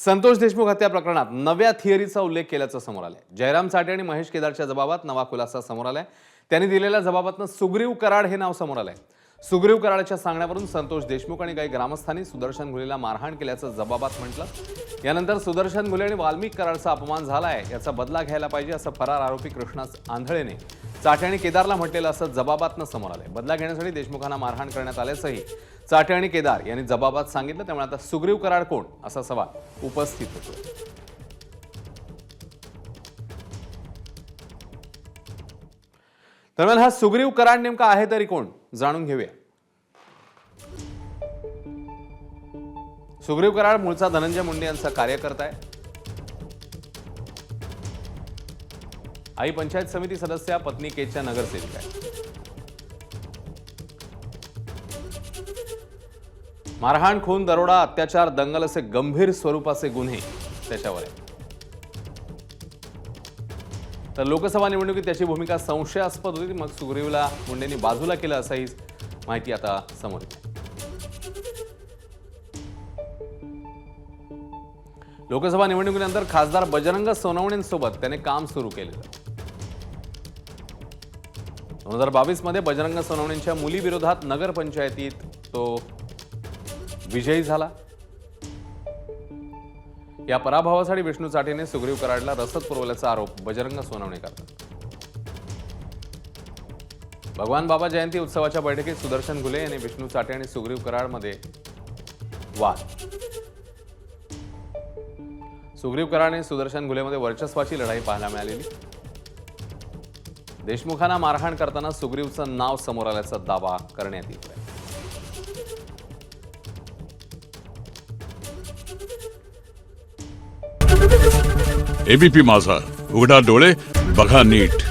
संतोष देशमुख हत्या प्रकरणात नव्या थिअरीचा उल्लेख केल्याचं समोर आलंय। जयराम चाटे आणि महेश केदारच्या जबाबात नवा खुलासा समोर आलाय। त्यांनी दिलेल्या जबाबातनं सुग्रीव कराड हे नाव समोर आलंय। सुग्रीव कराडच्या सांगण्यावरून संतोष देशमुख आणि काही ग्रामस्थांनी सुदर्शन घुलेला मारहाण केल्याचं जबाबात म्हटलं। यानंतर सुदर्शन घुले आणि वाल्मिक कराडचा अपमान झालाय, याचा बदला घ्यायला पाहिजे असं फरार आरोपी कृष्णा आंधळेने चाटे आणि केदारला म्हटलेलं असं जबाबातनं समोर आलंय। बदला घेण्यासाठी देशमुखांना मारहाण करण्यात आल्याचंही चाटे आणि केदार यांनी जबाबात सांगितलं। त्यामुळे आता सुग्रीव कराड कोण असा सवाल उपस्थित होतो। दरम्यान हा सुग्रीव कराड नेमका आहे तरी कोण जाणून घेऊया। सुग्रीव कराड मूळचा धनंजय मुंडे यांचा कार्यकर्ता आहे। आई पंचायत समिती सदस्य, पत्नी केच्या नगरसेविका आहे। मारहाण, खून, दरोडा, अत्याचार, दंगल असे गंभीर स्वरूपाचे गुन्हे त्याच्यावर आहेत। तर लोकसभा निवडणुकीत त्याची भूमिका संशयास्पद होती, मग सुग्रीवला मुंडेंनी बाजूला केलं असाही माहिती आता समोर येते। लोकसभा निवडणुकीनंतर खासदार बजरंग सोनवणेंसोबत त्याने काम सुरू केलेलं। 2022 मध्ये बजरंग सोनवणेंच्या मुलीविरोधात नगरपंचायतीत तो विजयी झाला। या पराभवासाठी विष्णू चाटेने सुग्रीव कराडला रसद पुरवल्याचा आरोप बजरंग सोनवणे करतात। भगवान बाबा जयंती उत्सवाच्या बैठकीत सुदर्शन घुले यांनी विष्णू चाटे आणि सुग्रीव कराडमध्ये वाद। सुग्रीव कराड आणि सुदर्शन घुलेमध्ये वर्चस्वाची लढाई पाहायला मिळालेली। देशमुखांना मारहाण करताना सुग्रीवचं नाव समोर आल्याचा दावा करण्यात येतोय। एबीपी माझा, उघडा डोळे बघा नीट।